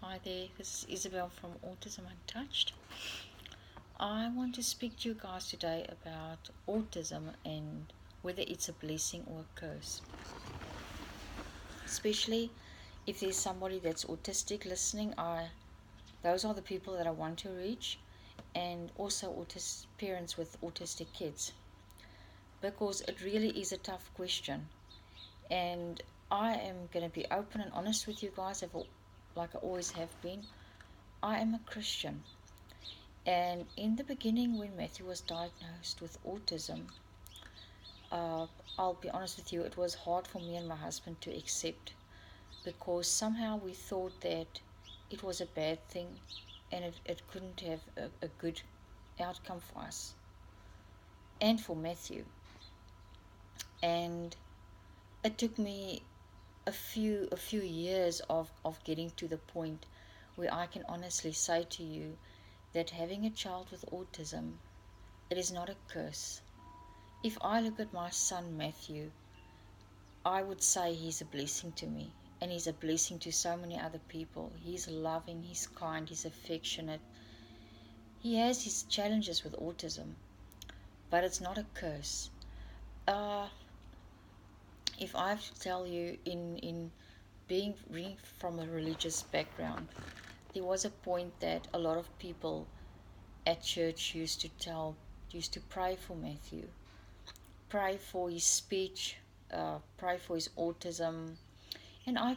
Hi there, this is Isabel from Autism Untouched. I want to speak to you guys today about autism and whether it's a blessing or a curse. Especially if there's somebody that's autistic listening, those are the people that I want to reach, and also parents with autistic kids, because it really is a tough question. And I am going to be open and honest with you guys, like I always have been. I am a Christian. And in the beginning, when Matthew was diagnosed with autism, uh, I'll be honest with you, it was hard for me and my husband to accept, because somehow we thought that it was a bad thing and it couldn't have a good outcome for us and for Matthew. And it took me a few years of getting to the point where I can honestly say to you that having a child with autism, it is not a curse. If I look at my son Matthew, I would say he's a blessing to me, and he's a blessing to so many other people. He's loving, he's kind, he's affectionate. He has his challenges with autism, but it's not a curse. Uh, if I have to tell you, in being from a religious background, there was a point that a lot of people at church used to pray for Matthew, pray for his speech, pray for his autism. And I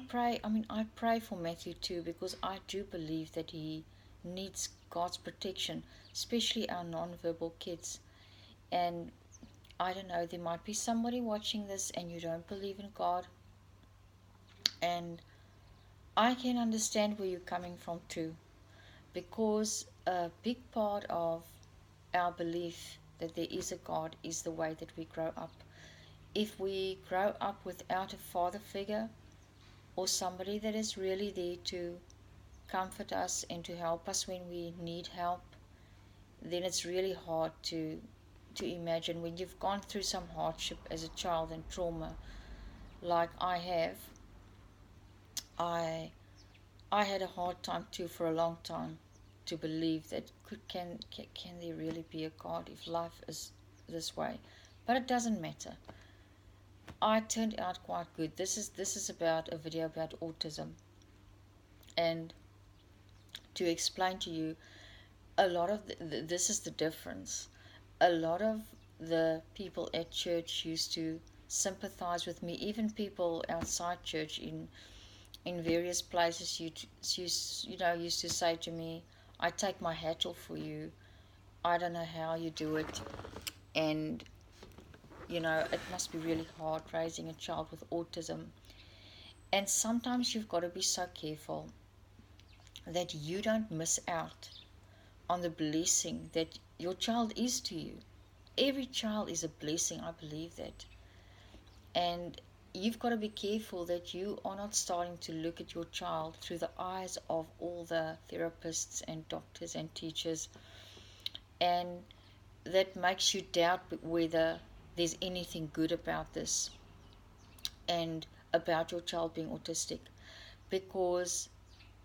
pray for Matthew too, because I do believe that he needs God's protection, especially our non-verbal kids. And I don't know, there might be somebody watching this and you don't believe in God. And I can understand where you're coming from too, because a big part of our belief that there is a God is the way that we grow up. If we grow up without a father figure or somebody that is really there to comfort us and to help us when we need help, then it's really hard to imagine when you've gone through some hardship as a child and trauma like I have. I had a hard time too for a long time to believe that can there really be a God if life is this way. But it doesn't matter. I turned out quite good. This is about a video about autism, and to explain to you, a lot of this is the difference. A lot of the people at church used to sympathize with me. Even people outside church in various places used to say to me, I take my hat off for you. I don't know how you do it. And it must be really hard raising a child with autism. And sometimes you've got to be so careful that you don't miss out on the blessing that your child is to you. Every child is a blessing, I believe that. And you've got to be careful that you are not starting to look at your child through the eyes of all the therapists and doctors and teachers, and that makes you doubt whether there's anything good about this and about your child being autistic. Because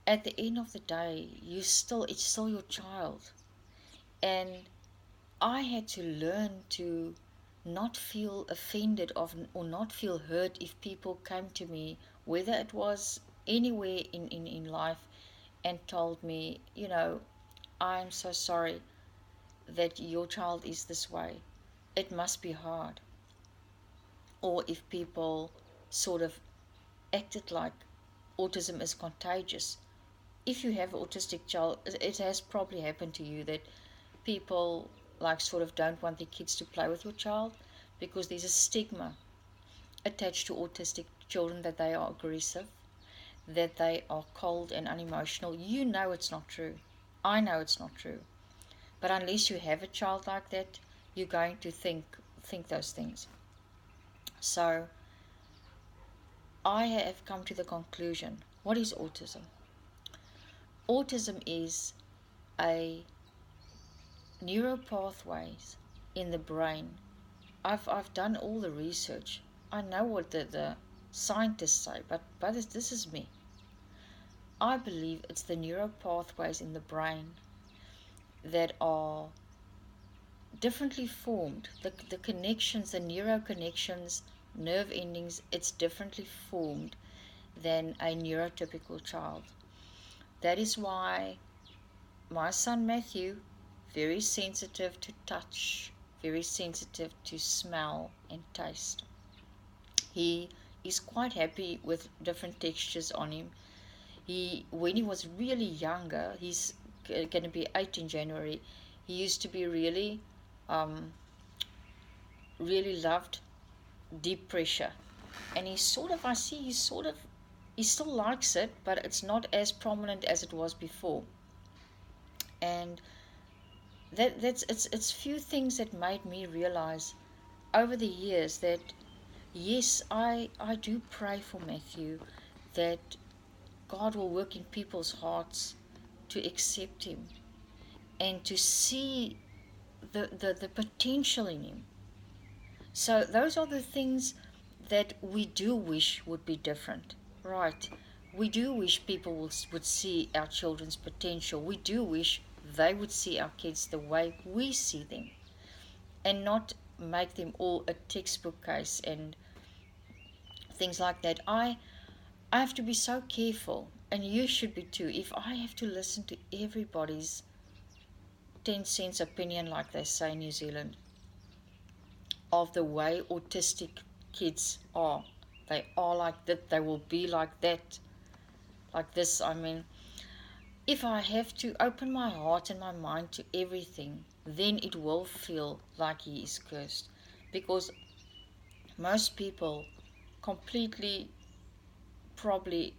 at the end of the day, it's still your child. And I had to learn to not feel offended of or not feel hurt if people came to me, whether it was anywhere in life, and told me, I'm so sorry that your child is this way. It must be hard. Or if people sort of acted like autism is contagious. If you have an autistic child, it has probably happened to you that people like sort of don't want their kids to play with your child because there's a stigma attached to autistic children that they are aggressive, that they are cold and unemotional. You know it's not true. I know it's not true. But unless you have a child like that, you're going to think those things. So I have come to the conclusion, what is autism? Autism is a neural pathways in the brain. I've done all the research. I know what the scientists say, but this is me. I believe it's the neural pathways in the brain that are differently formed. The connections, the neural connections, nerve endings, it's differently formed than a neurotypical child. That is why my son Matthew, very sensitive to touch, very sensitive to smell and taste. He is quite happy with different textures on him. When he was really younger, he's going to be 8 in January, he used to be um, really loved deep pressure. And I see he still likes it, but it's not as prominent as it was before. And it's few things that made me realize over the years that yes, I do pray for Matthew that God will work in people's hearts to accept him and to see the potential in him. So those are the things that we do wish would be different, right? We do wish people would see our children's potential. We do wish they would see our kids the way we see them and not make them all a textbook case and things like that. I have to be so careful, and you should be too. If I have to listen to everybody's 10 cents opinion, like they say in New Zealand, of the way autistic kids are, they are like that, they will be like that, like this. I mean, if I have to open my heart and my mind to everything, then it will feel like he is cursed, because most people completely probably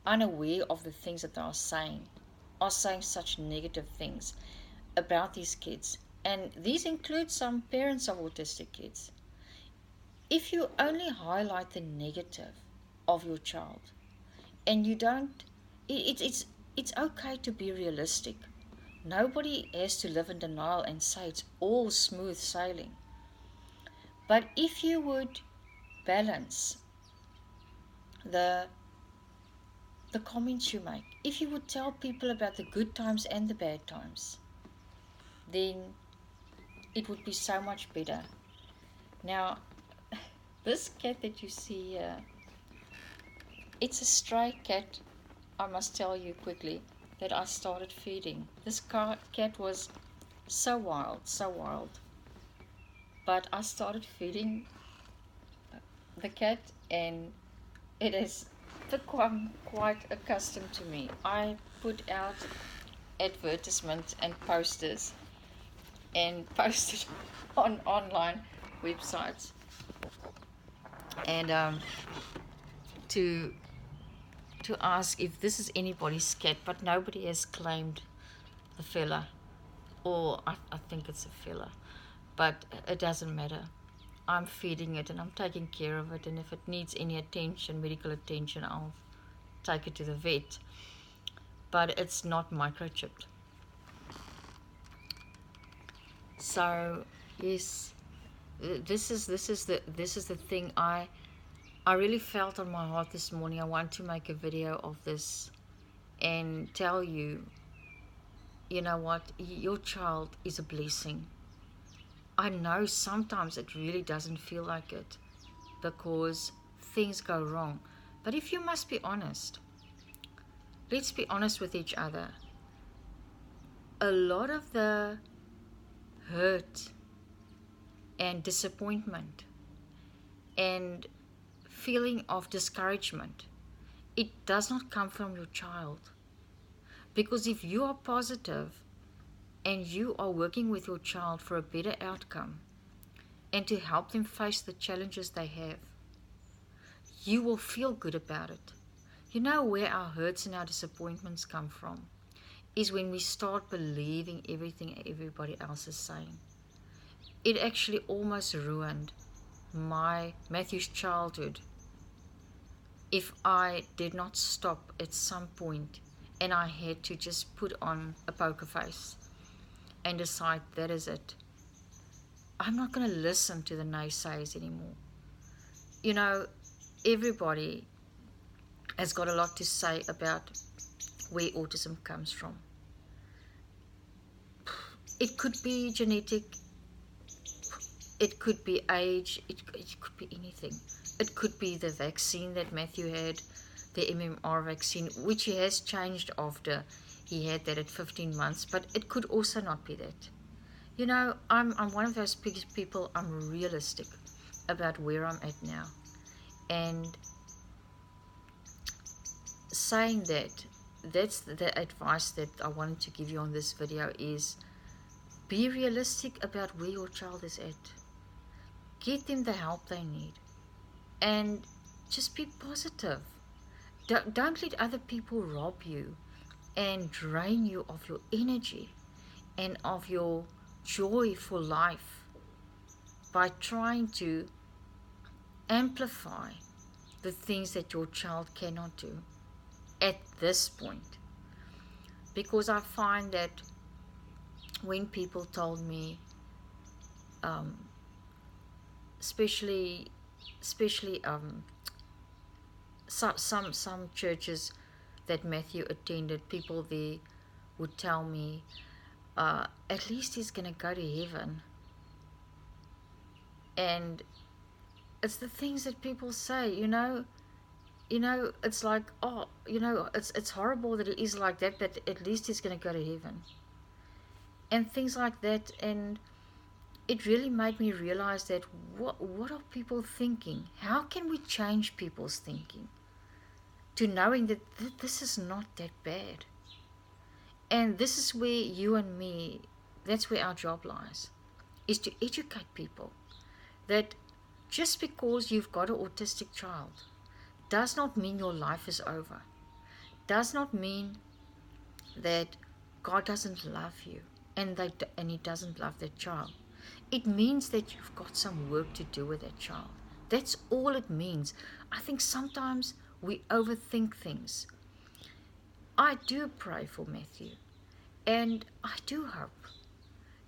unaware of the things that they are saying such negative things about these kids. And these include some parents of autistic kids. If you only highlight the negative of your child and you don't, it's okay to be realistic. Nobody has to live in denial and say it's all smooth sailing. But if you would balance the comments you make, if you would tell people about the good times and the bad times, then it would be so much better. Now, this cat that you see here, it's a stray cat, I must tell you quickly, that I started feeding. This cat was so wild. But I started feeding the cat, and it has become quite accustomed to me. I put out advertisements and posters and posted on online websites and to ask if this is anybody's cat, but nobody has claimed the fella, or I think it's a fella, but it doesn't matter. I'm feeding it and I'm taking care of it, and if it needs any attention, medical attention, I'll take it to the vet. But it's not microchipped. So yes, this is the thing I really felt on my heart this morning. I want to make a video of this and tell you, you know what, your child is a blessing. I know sometimes it really doesn't feel like it because things go wrong. But if you must be honest, let's be honest with each other. A lot of the hurt and disappointment and feeling of discouragement, it does not come from your child. Because if you are positive and you are working with your child for a better outcome and to help them face the challenges they have, you will feel good about it. You know where our hurts and our disappointments come from is when we start believing everything everybody else is saying. It actually almost ruined Matthew's childhood if I did not stop at some point and I had to just put on a poker face and decide that is it. I'm not going to listen to the naysayers anymore. You know, everybody has got a lot to say about where autism comes from. It could be genetic, it could be age, it could be anything. It could be the vaccine that Matthew had, the MMR vaccine, which he has changed after he had that at 15 months, but it could also not be that. You know, I'm one of those people, I'm realistic about where I'm at now. And saying that, that's the advice that I wanted to give you on this video is be realistic about where your child is at. Get them the help they need. And just be positive. Don't let other people rob you and drain you of your energy and of your joy for life by trying to amplify the things that your child cannot do at this point. Because I find that when people told me, especially some churches that Matthew attended, people there would tell me, at least he's going to go to heaven. And it's the things that people say, you know, it's like, oh, you know, it's horrible that it is like that, but at least he's going to go to heaven. And things like that. And it really made me realize that what are people thinking? How can we change people's thinking to knowing that this is not that bad? And this is where you and me, that's where our job lies, is to educate people that just because you've got an autistic child does not mean your life is over. Does not mean that God doesn't love you and he doesn't love that child. It means that you've got some work to do with that child. That's all it means. I think sometimes we overthink things. I do pray for Matthew, and I do hope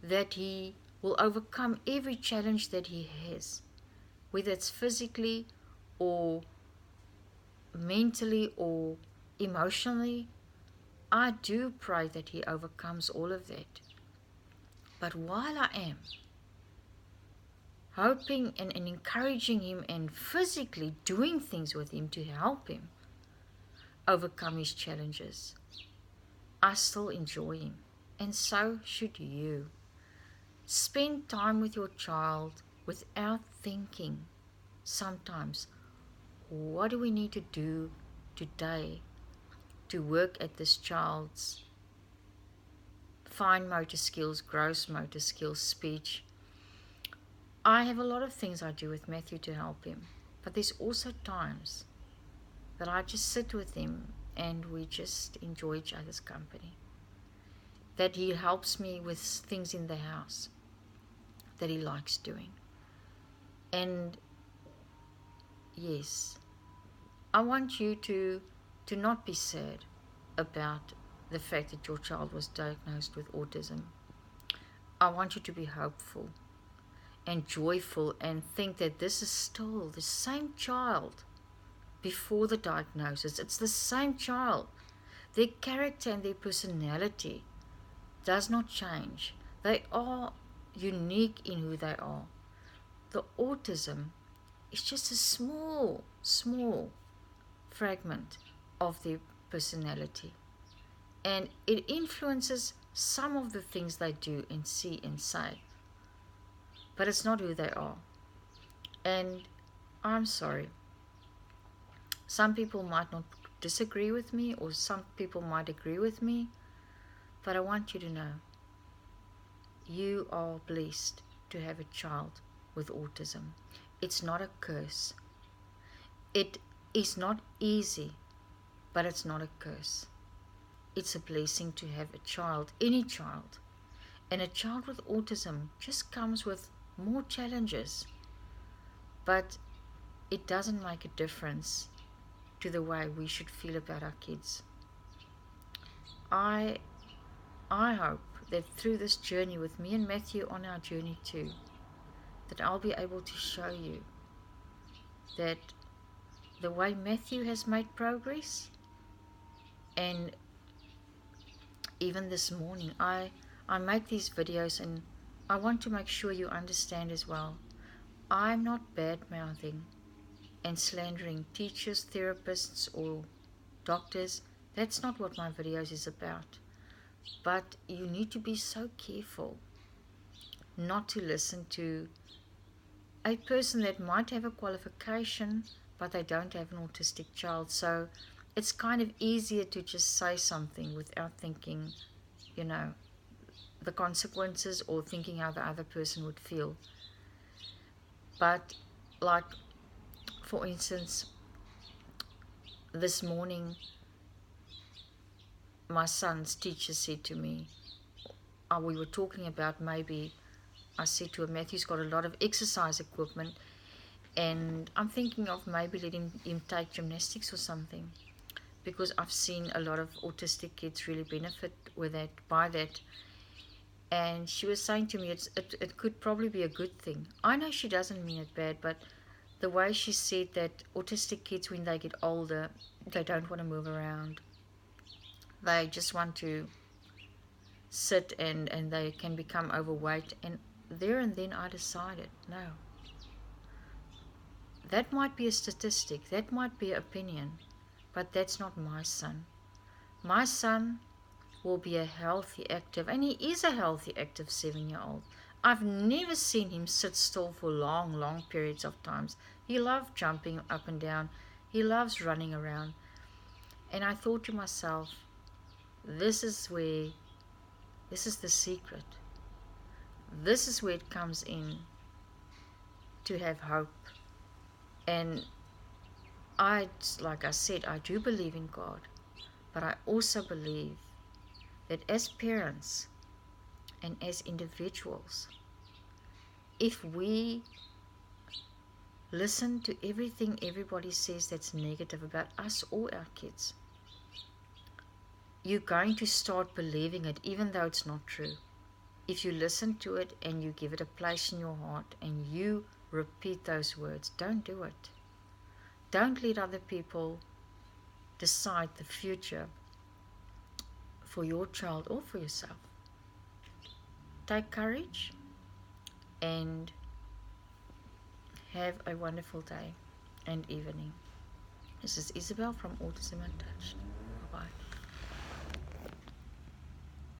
that he will overcome every challenge that he has, whether it's physically or mentally or emotionally. I do pray that he overcomes all of that. But while I am hoping and encouraging him and physically doing things with him to help him overcome his challenges, I still enjoy him. And so should you. Spend time with your child without thinking sometimes, what do we need to do today to work at this child's fine motor skills, gross motor skills, speech. I have a lot of things I do with Matthew to help him, but there's also times that I just sit with him and we just enjoy each other's company. That he helps me with things in the house that he likes doing. And yes, I want you to not be sad about the fact that your child was diagnosed with autism. I want you to be hopeful and joyful and think that this is still the same child before the diagnosis. It's the same child. Their character and their personality does not change. They are unique in who they are. The autism is just a small fragment of their personality, and it influences some of the things they do and see and say, but it's not who they are. And I'm sorry, some people might not disagree with me, or some people might agree with me, but I want you to know you are blessed to have a child with autism. It's not a curse. It is not easy, but it's not a curse. It's a blessing to have a child, any child. And a child with autism just comes with more challenges, but it doesn't make a difference to the way we should feel about our kids. I hope that through this journey with me and Matthew on our journey too, that I'll be able to show you that the way Matthew has made progress and even this morning, I make these videos and I want to make sure you understand as well. I'm not bad-mouthing and slandering teachers, therapists, or doctors. That's not what my videos is about. But you need to be so careful not to listen to a person that might have a qualification, but they don't have an autistic child. So it's kind of easier to just say something without thinking, you know, the consequences or thinking how the other person would feel. But, like, for instance, this morning, my son's teacher said to me, we were talking about maybe, I said to him, Matthew's got a lot of exercise equipment, and I'm thinking of maybe letting him take gymnastics or something, because I've seen a lot of autistic kids really benefit with that, by that. And she was saying to me, it could probably be a good thing. I know she doesn't mean it bad, but the way she said that autistic kids, when they get older, they don't want to move around. They just want to sit, and they can become overweight. And there and then I decided, no, that might be a statistic, that might be an opinion, but that's not my son. My son will be a healthy, active, and he is a healthy, active 7-year-old. I've never seen him sit still for long, long periods of times. He loves jumping up and down. He loves running around. And I thought to myself, this is the secret. This is where it comes in to have hope. And like I said, I do believe in God, but I also believe that as parents and as individuals, if we listen to everything everybody says that's negative about us or our kids, you're going to start believing it even though it's not true. If you listen to it and you give it a place in your heart and you repeat those words, don't do it. Don't let other people decide the future for your child or for yourself. Take courage and have a wonderful day and evening. This is Isabel from Autism Untouched.